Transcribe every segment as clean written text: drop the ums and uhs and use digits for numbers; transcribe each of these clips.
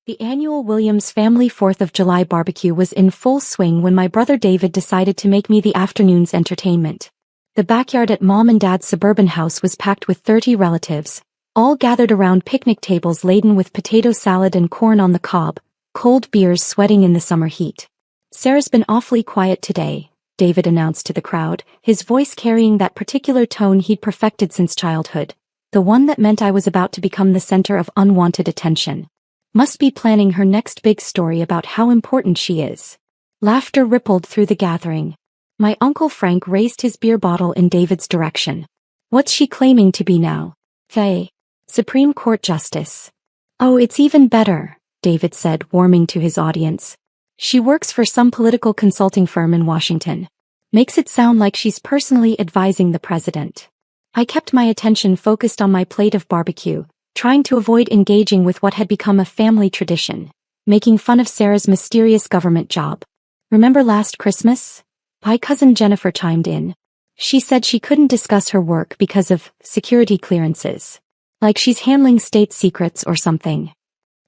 The annual Williams family 4th of July barbecue was in full swing when my brother David decided to make me the afternoon's entertainment. The backyard at Mom and Dad's suburban house was packed with 30 relatives, all gathered around picnic tables laden with potato salad and corn on the cob, cold beers sweating in the summer heat. "Sarah's been awfully quiet today," David announced to the crowd, his voice carrying that particular tone he'd perfected since childhood, the one that meant I was about to become the center of unwanted attention. "Must be planning her next big story about how important she is." Laughter rippled through the gathering. My Uncle Frank raised his beer bottle in David's direction. "What's she claiming to be now? Faye. Supreme Court Justice." "Oh, it's even better," David said, warming to his audience. "She works for some political consulting firm in Washington. Makes it sound like she's personally advising the president." I kept my attention focused on my plate of barbecue, trying to avoid engaging with what had become a family tradition, making fun of Sarah's mysterious government job. "Remember last Christmas?" My cousin Jennifer chimed in. She said she couldn't discuss her work because of security clearances. Like she's handling state secrets or something.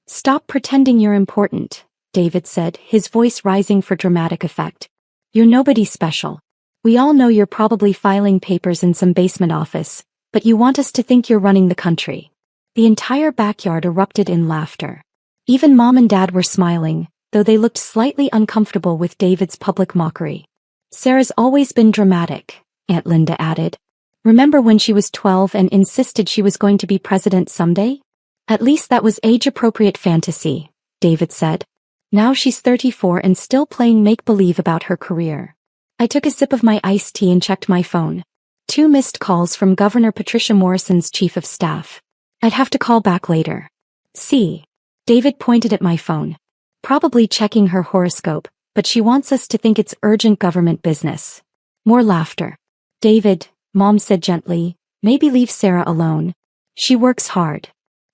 "Stop pretending you're important," David said, his voice rising for dramatic effect. "You're nobody special. We all know you're probably filing papers in some basement office, but you want us to think you're running the country." The entire backyard erupted in laughter. Even Mom and Dad were smiling, though they looked slightly uncomfortable with David's public mockery. "Sarah's always been dramatic," Aunt Linda added. "Remember when she was 12 and insisted she was going to be president someday? At least that was age-appropriate fantasy," David said. "Now she's 34 and still playing make-believe about her career." I took a sip of my iced tea and checked my phone. 2 missed calls from Governor Patricia Morrison's chief of staff. "I'd have to call back later." "See?" David pointed at my phone. "Probably checking her horoscope, but she wants us to think it's urgent government business." More laughter. "David," Mom said gently, "maybe leave Sarah alone. She works hard."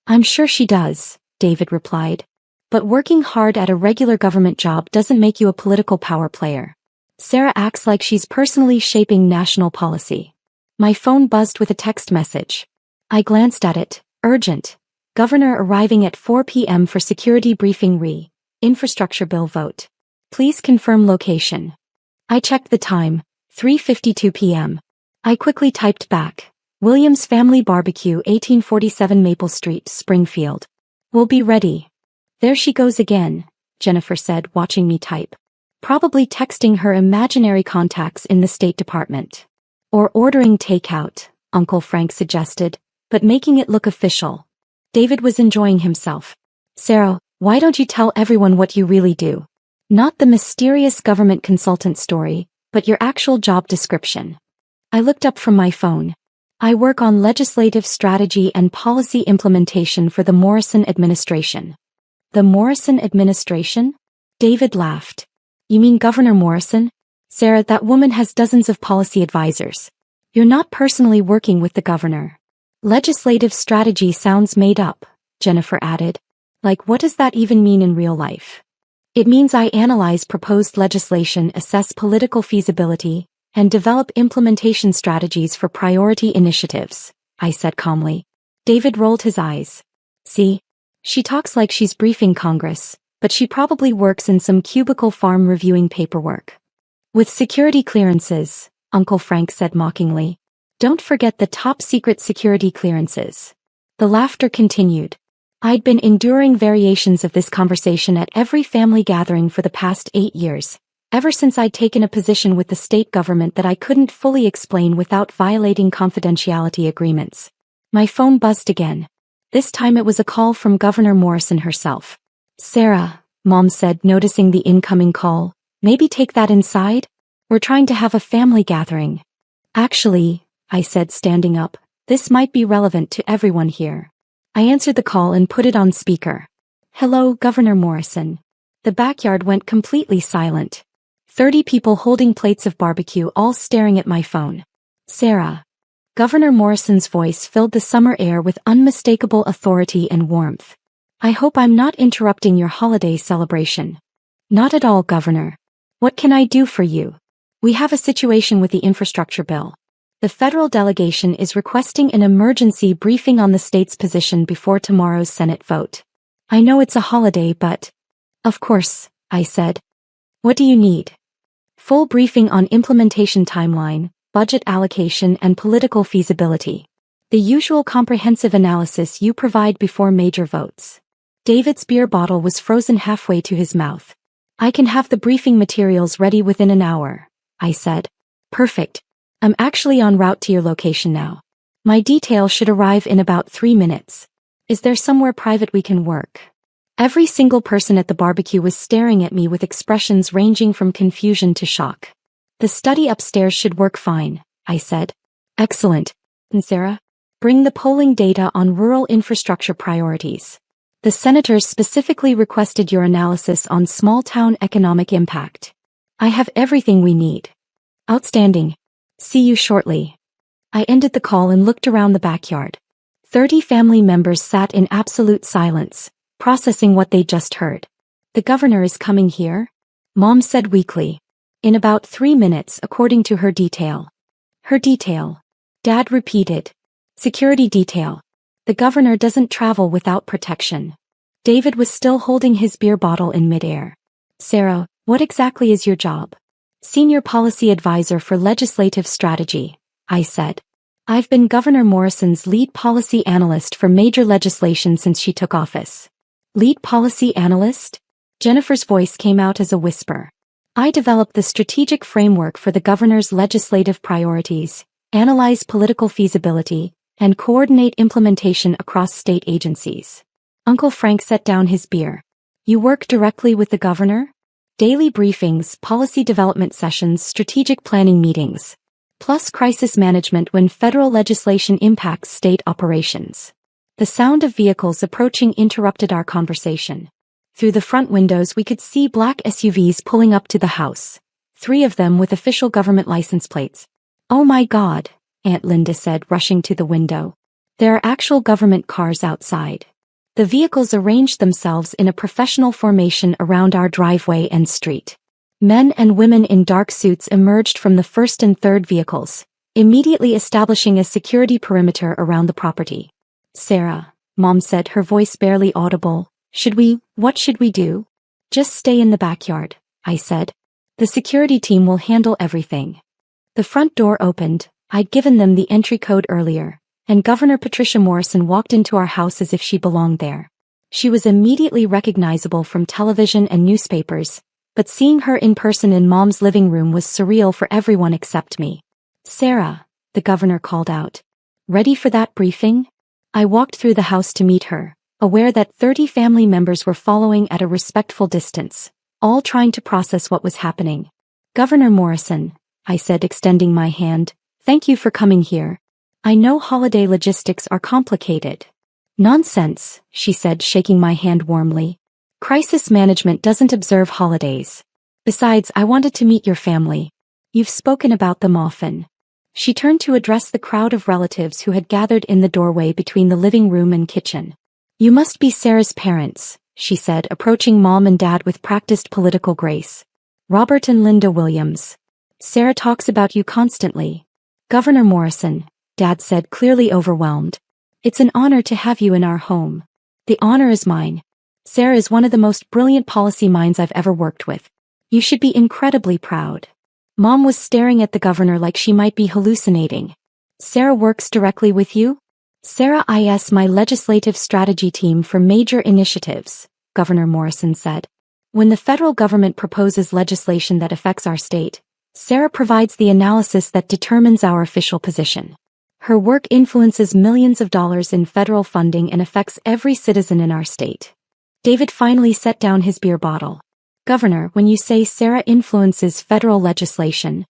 "I'm sure she does," David replied. "But working hard at a regular government job doesn't make you a political power player. Sarah acts like she's personally shaping national policy." My phone buzzed with a text message. I glanced at it. Urgent. Governor arriving at 4 p.m. for security briefing infrastructure bill vote. Please confirm location. I checked the time, 3:52 p.m. I quickly typed back. "Williams Family Barbecue, 1847 Maple Street, Springfield. We'll be ready." "There she goes again," Jennifer said, watching me type. "Probably texting her imaginary contacts in the State Department. Or ordering takeout," Uncle Frank suggested, but making it look official. David was enjoying himself. "Sarah, why don't you tell everyone what you really do? Not the mysterious government consultant story, but your actual job description." I looked up from my phone. "I work on legislative strategy and policy implementation for the Morrison administration." "The Morrison administration?" David laughed. "You mean Governor Morrison? Sarah, that woman has dozens of policy advisors. You're not personally working with the governor." "Legislative strategy sounds made up," Jennifer added. "Like, what does that even mean in real life?" "It means I analyze proposed legislation, assess political feasibility, and develop implementation strategies for priority initiatives," I said calmly. David rolled his eyes. "See? She talks like she's briefing Congress, but she probably works in some cubicle farm reviewing paperwork." "With security clearances," Uncle Frank said mockingly. "Don't forget the top-secret security clearances." The laughter continued. I'd been enduring variations of this conversation at every family gathering for the past 8 years, ever since I'd taken a position with the state government that I couldn't fully explain without violating confidentiality agreements. My phone buzzed again. This time it was a call from Governor Morrison herself. "Sarah," Mom said, noticing the incoming call, "maybe take that inside? We're trying to have a family gathering." "Actually," I said, standing up, "this might be relevant to everyone here." I answered the call and put it on speaker. "Hello, Governor Morrison." The backyard went completely silent. 30 people holding plates of barbecue, all staring at my phone. "Sarah." Governor Morrison's voice filled the summer air with unmistakable authority and warmth. "I hope I'm not interrupting your holiday celebration." "Not at all, Governor. What can I do for you?" "We have a situation with the infrastructure bill. The federal delegation is requesting an emergency briefing on the state's position before tomorrow's Senate vote." I know it's a holiday but... Of course, I said. What do you need? Full briefing on implementation timeline, budget allocation and political feasibility. The usual comprehensive analysis you provide before major votes. David's beer bottle was frozen halfway to his mouth. I can have the briefing materials ready within an hour, I said. Perfect. I'm actually en route to your location now. My detail should arrive in about 3 minutes. Is there somewhere private we can work? Every single person at the barbecue was staring at me with expressions ranging from confusion to shock. The study upstairs should work fine, I said. Excellent. And Sarah? Bring the polling data on rural infrastructure priorities. The senators specifically requested your analysis on small-town economic impact. I have everything we need. Outstanding. See you shortly. I ended the call and looked around the backyard. 30 family members sat in absolute silence, processing what they just heard. The governor is coming here? Mom said weakly. In about 3 minutes according to her detail. Her detail. Dad repeated. Security detail. The governor doesn't travel without protection. David was still holding his beer bottle in midair. Sarah, what exactly is your job? Senior Policy Advisor for Legislative Strategy, I said. I've been Governor Morrison's lead policy analyst for major legislation since she took office. Lead policy analyst? Jennifer's voice came out as a whisper. I developed the strategic framework for the governor's legislative priorities, analyze political feasibility, and coordinate implementation across state agencies. Uncle Frank set down his beer. You work directly with the governor? Daily briefings, policy development sessions, strategic planning meetings, plus crisis management when federal legislation impacts state operations. The sound of vehicles approaching interrupted our conversation. Through the front windows we could see black SUVs pulling up to the house, 3 of them with official government license plates. Oh my God, Aunt Linda said, rushing to the window. There are actual government cars outside. The vehicles arranged themselves in a professional formation around our driveway and street. Men and women in dark suits emerged from the first and third vehicles, immediately establishing a security perimeter around the property. Sarah, Mom said, her voice barely audible, what should we do? Just stay in the backyard, I said. The security team will handle everything. The front door opened. I'd given them the entry code earlier, and Governor Patricia Morrison walked into our house as if she belonged there. She was immediately recognizable from television and newspapers, but seeing her in person in Mom's living room was surreal for everyone except me. Sarah, the governor called out. Ready for that briefing? I walked through the house to meet her, aware that 30 family members were following at a respectful distance, all trying to process what was happening. Governor Morrison, I said, extending my hand. Thank you for coming here. I know holiday logistics are complicated. Nonsense, she said, shaking my hand warmly. Crisis management doesn't observe holidays. Besides, I wanted to meet your family. You've spoken about them often. She turned to address the crowd of relatives who had gathered in the doorway between the living room and kitchen. You must be Sarah's parents, she said, approaching Mom and Dad with practiced political grace. Robert and Linda Williams. Sarah talks about you constantly. Governor Morrison, Dad said, clearly overwhelmed. It's an honor to have you in our home. The honor is mine. Sarah is one of the most brilliant policy minds I've ever worked with. You should be incredibly proud. Mom was staring at the governor like she might be hallucinating. Sarah works directly with you? Sarah is my legislative strategy team for major initiatives, Governor Morrison said. When the federal government proposes legislation that affects our state, Sarah provides the analysis that determines our official position. Her work influences millions of dollars in federal funding and affects every citizen in our state. David finally set down his beer bottle. Governor, when you say Sarah influences federal legislation,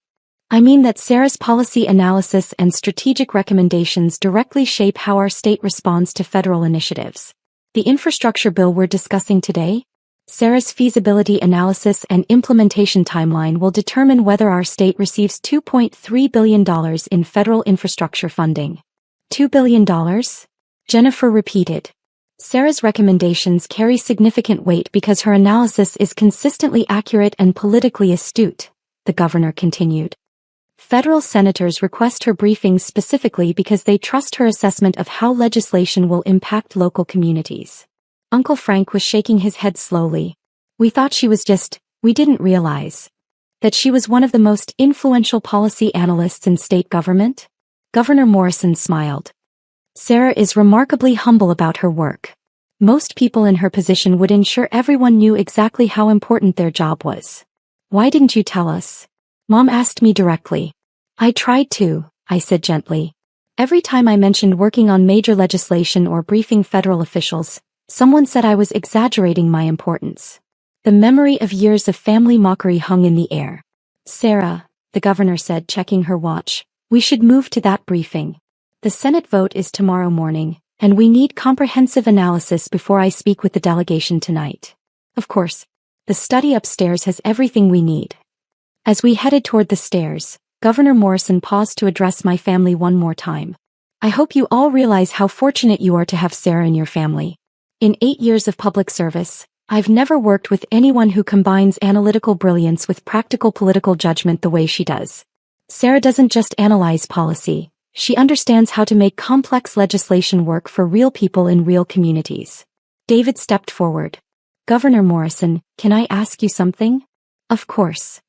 I mean that Sarah's policy analysis and strategic recommendations directly shape how our state responds to federal initiatives. The infrastructure bill we're discussing today? Sarah's feasibility analysis and implementation timeline will determine whether our state receives $2.3 billion in federal infrastructure funding. $2 billion? Jennifer repeated. Sarah's recommendations carry significant weight because her analysis is consistently accurate and politically astute, the governor continued. Federal senators request her briefings specifically because they trust her assessment of how legislation will impact local communities. Uncle Frank was shaking his head slowly. We thought she was we didn't realize that she was one of the most influential policy analysts in state government? Governor Morrison smiled. Sarah is remarkably humble about her work. Most people in her position would ensure everyone knew exactly how important their job was. Why didn't you tell us? Mom asked me directly. I tried to, I said gently. Every time I mentioned working on major legislation or briefing federal officials, someone said I was exaggerating my importance. The memory of years of family mockery hung in the air. Sarah, the governor said, checking her watch, we should move to that briefing. The Senate vote is tomorrow morning, and we need comprehensive analysis before I speak with the delegation tonight. Of course, the study upstairs has everything we need. As we headed toward the stairs, Governor Morrison paused to address my family one more time. I hope you all realize how fortunate you are to have Sarah in your family. In 8 years of public service, I've never worked with anyone who combines analytical brilliance with practical political judgment the way she does. Sarah doesn't just analyze policy, she understands how to make complex legislation work for real people in real communities. David stepped forward. Governor Morrison, can I ask you something? Of course.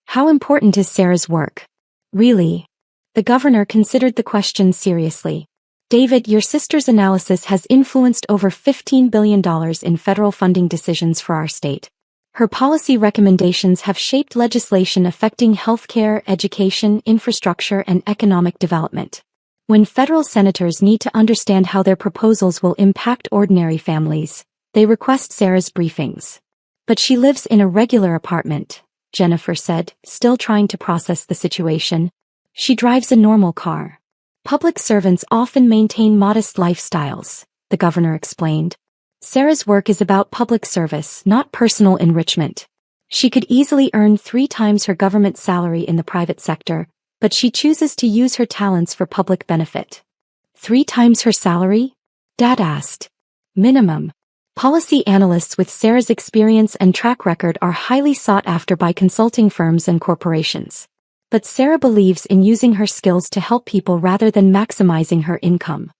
How important is Sarah's work? Really? The governor considered the question seriously. David, your sister's analysis has influenced over $15 billion in federal funding decisions for our state. Her policy recommendations have shaped legislation affecting healthcare, education, infrastructure, and economic development. When federal senators need to understand how their proposals will impact ordinary families, they request Sarah's briefings. But she lives in a regular apartment, Jennifer said, still trying to process the situation. She drives a normal car. Public servants often maintain modest lifestyles, the governor explained. Sarah's work is about public service, not personal enrichment. She could easily earn 3 times her government salary in the private sector, but she chooses to use her talents for public benefit. 3 times her salary? Dad asked. Minimum. Policy analysts with Sarah's experience and track record are highly sought after by consulting firms and corporations. But Sarah believes in using her skills to help people rather than maximizing her income.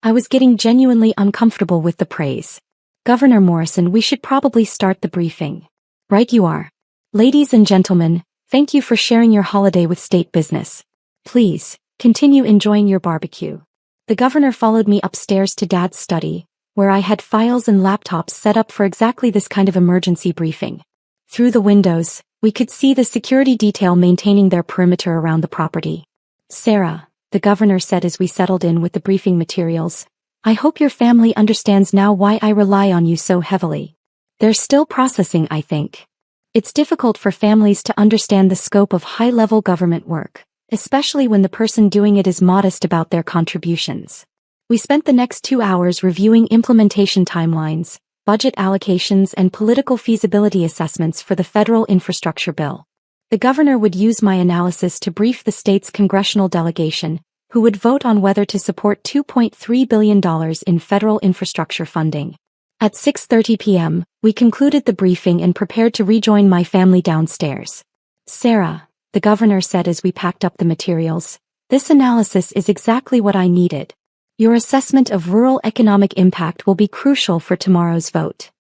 I was getting genuinely uncomfortable with the praise. Governor Morrison, we should probably start the briefing. Right you are. Ladies and gentlemen, thank you for sharing your holiday with state business. Please, continue enjoying your barbecue. The governor followed me upstairs to Dad's study, where I had files and laptops set up for exactly this kind of emergency briefing. Through the windows, we could see the security detail maintaining their perimeter around the property. Sarah, the governor said as we settled in with the briefing materials, I hope your family understands now why I rely on you so heavily. They're still processing, I think. It's difficult for families to understand the scope of high-level government work, especially when the person doing it is modest about their contributions. We spent the next 2 hours reviewing implementation timelines, budget allocations, and political feasibility assessments for the federal infrastructure bill. The governor would use my analysis to brief the state's congressional delegation, who would vote on whether to support $2.3 billion in federal infrastructure funding. At 6:30 p.m., we concluded the briefing and prepared to rejoin my family downstairs. Sarah, the governor said as we packed up the materials, this analysis is exactly what I needed. Your assessment of rural economic impact will be crucial for tomorrow's vote.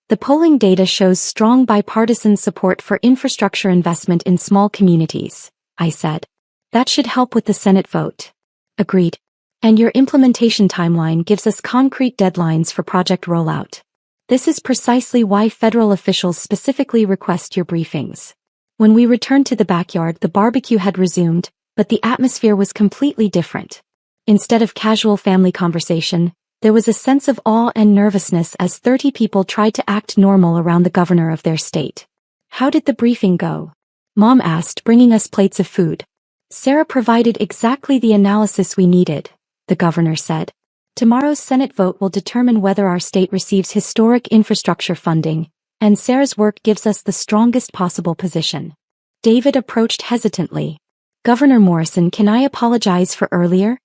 The polling data shows strong bipartisan support for infrastructure investment in small communities, I said. That should help with the Senate vote. Agreed. And your implementation timeline gives us concrete deadlines for project rollout. This is precisely why federal officials specifically request your briefings. When we returned to the backyard, the barbecue had resumed, but the atmosphere was completely different. Instead of casual family conversation, there was a sense of awe and nervousness as 30 people tried to act normal around the governor of their state. How did the briefing go? Mom asked, bringing us plates of food. Sarah provided exactly the analysis we needed, the governor said. Tomorrow's Senate vote will determine whether our state receives historic infrastructure funding, and Sarah's work gives us the strongest possible position. David approached hesitantly. Governor Morrison, can I apologize for earlier?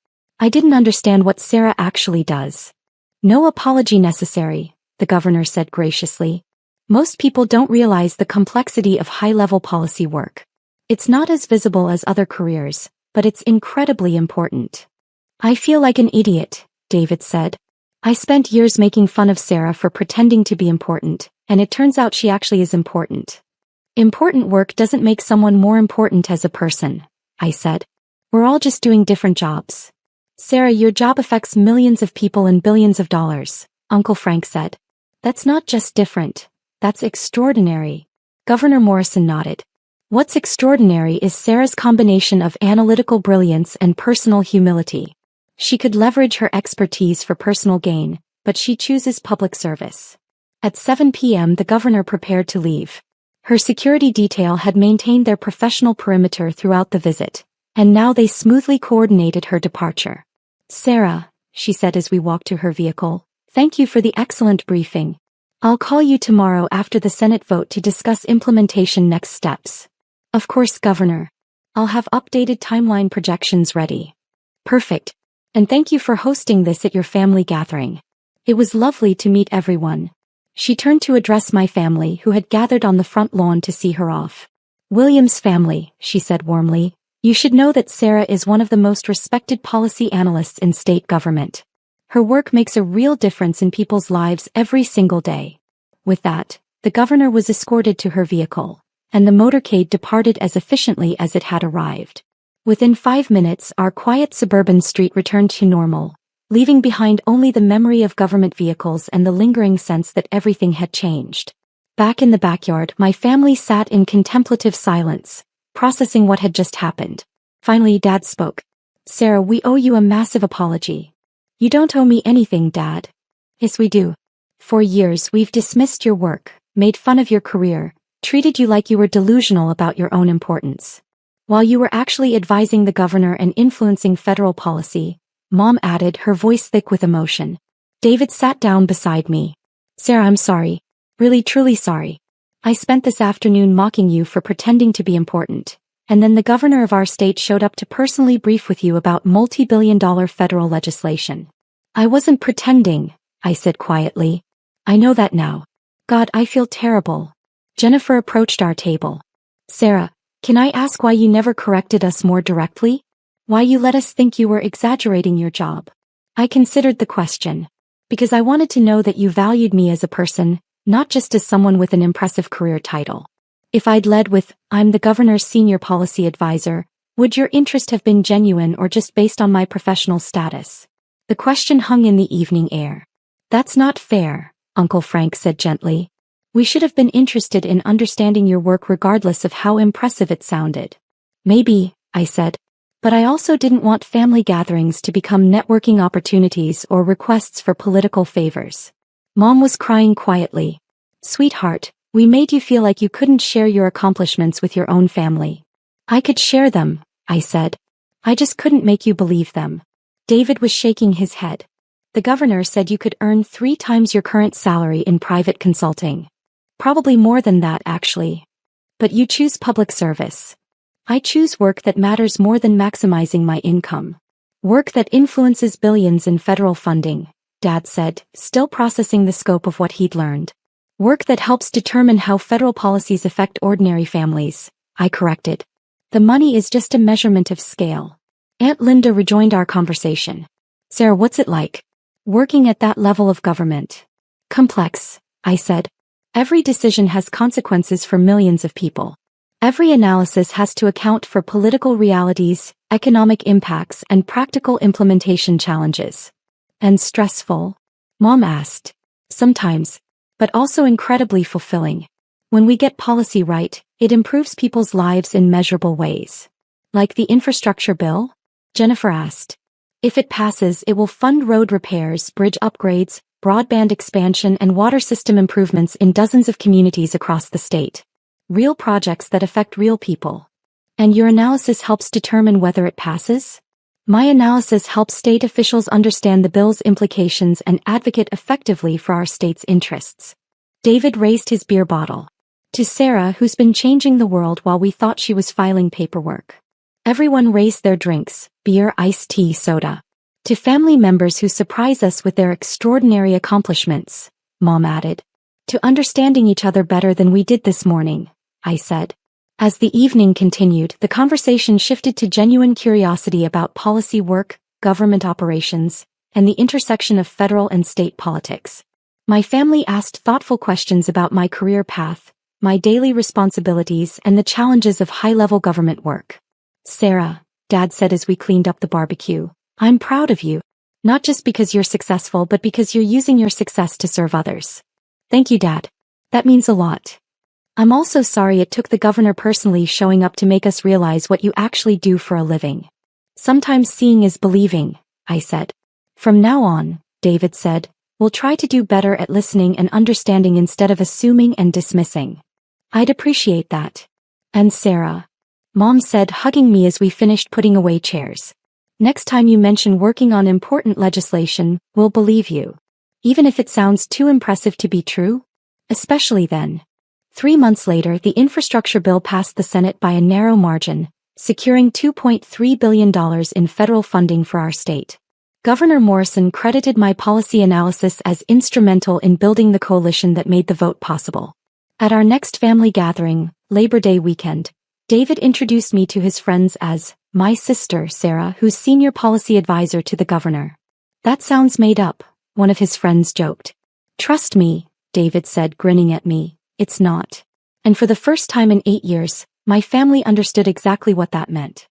I didn't understand what Sarah actually does. No apology necessary, the governor said graciously. Most people don't realize the complexity of high-level policy work. It's not as visible as other careers, but it's incredibly important. I feel like an idiot, David said. I spent years making fun of Sarah for pretending to be important, and it turns out she actually is important. Important work doesn't make someone more important as a person, I said. We're all just doing different jobs. Sarah, your job affects millions of people and billions of dollars, Uncle Frank said. That's not just different, that's extraordinary. Governor Morrison nodded. What's extraordinary is Sarah's combination of analytical brilliance and personal humility. She could leverage her expertise for personal gain, but she chooses public service. At 7 p.m. the governor prepared to leave. Her security detail had maintained their professional perimeter throughout the visit, and now they smoothly coordinated her departure. Sarah, she said as we walked to her vehicle, thank you for the excellent briefing. I'll call you tomorrow after the Senate vote to discuss implementation next steps. Of course, Governor. I'll have updated timeline projections ready. Perfect. And thank you for hosting this at your family gathering. It was lovely to meet everyone. She turned to address my family who had gathered on the front lawn to see her off. William's family, she said warmly, you should know that Sarah is one of the most respected policy analysts in state government. Her work makes a real difference in people's lives every single day. With that, the governor was escorted to her vehicle, and the motorcade departed as efficiently as it had arrived. Within 5 minutes, our quiet suburban street returned to normal, leaving behind only the memory of government vehicles and the lingering sense that everything had changed. Back in the backyard, my family sat in contemplative silence, processing what had just happened. Finally, Dad spoke. Sarah, we owe you a massive apology. You don't owe me anything, Dad. Yes, we do. For years, we've dismissed your work, made fun of your career, treated you like you were delusional about your own importance. While you were actually advising the governor and influencing federal policy, Mom added, her voice thick with emotion. David sat down beside me. Sarah, I'm sorry. Really truly sorry. I spent this afternoon mocking you for pretending to be important, and then the governor of our state showed up to personally brief with you about multi-billion-dollar federal legislation. I wasn't pretending, I said quietly. I know that now. God, I feel terrible. Jennifer approached our table. Sarah, can I ask why you never corrected us more directly? Why you let us think you were exaggerating your job? I considered the question. Because I wanted to know that you valued me as a person, not just as someone with an impressive career title. If I'd led with, I'm the governor's senior policy advisor, would your interest have been genuine or just based on my professional status? The question hung in the evening air. That's not fair, Uncle Frank said gently. We should have been interested in understanding your work regardless of how impressive it sounded. Maybe, I said. But I also didn't want family gatherings to become networking opportunities or requests for political favors. Mom was crying quietly. Sweetheart, we made you feel like you couldn't share your accomplishments with your own family. I could share them, I said. I just couldn't make you believe them. David was shaking his head. The governor said you could earn 3 times your current salary in private consulting. Probably more than that, actually. But you choose public service. I choose work that matters more than maximizing my income. Work that influences billions in federal funding, Dad said, still processing the scope of what he'd learned. Work that helps determine how federal policies affect ordinary families, I corrected. The money is just a measurement of scale. Aunt Linda rejoined our conversation. Sarah, what's it like? Working at that level of government. Complex, I said. Every decision has consequences for millions of people. Every analysis has to account for political realities, economic impacts, and practical implementation challenges. And stressful? Mom asked. Sometimes, but also incredibly fulfilling. When we get policy right, it improves people's lives in measurable ways. Like the infrastructure bill? Jennifer asked. If it passes, it will fund road repairs, bridge upgrades, broadband expansion, and water system improvements in dozens of communities across the state. Real projects that affect real people. And your analysis helps determine whether it passes? My analysis helps state officials understand the bill's implications and advocate effectively for our state's interests. David raised his beer bottle. To Sarah, who's been changing the world while we thought she was filing paperwork. Everyone raised their drinks, beer, iced tea, soda. To family members who surprise us with their extraordinary accomplishments, Mom added. To understanding each other better than we did this morning, I said. As the evening continued, the conversation shifted to genuine curiosity about policy work, government operations, and the intersection of federal and state politics. My family asked thoughtful questions about my career path, my daily responsibilities, and the challenges of high-level government work. "Sarah," Dad said as we cleaned up the barbecue, "I'm proud of you. Not just because you're successful but because you're using your success to serve others." "Thank you, Dad. That means a lot. I'm also sorry it took the governor personally showing up to make us realize what you actually do for a living." "Sometimes seeing is believing," I said. "From now on," David said, "we'll try to do better at listening and understanding instead of assuming and dismissing." "I'd appreciate that." "And Sarah," Mom said, hugging me as we finished putting away chairs, "next time you mention working on important legislation, we'll believe you. Even if it sounds too impressive to be true? Especially then." 3 months later, the infrastructure bill passed the Senate by a narrow margin, securing $2.3 billion in federal funding for our state. Governor Morrison credited my policy analysis as instrumental in building the coalition that made the vote possible. At our next family gathering, Labor Day weekend, David introduced me to his friends as my sister Sarah, who's senior policy advisor to the governor. "That sounds made up," one of his friends joked. "Trust me," David said, grinning at me, "it's not." And for the first time in 8 years, my family understood exactly what that meant.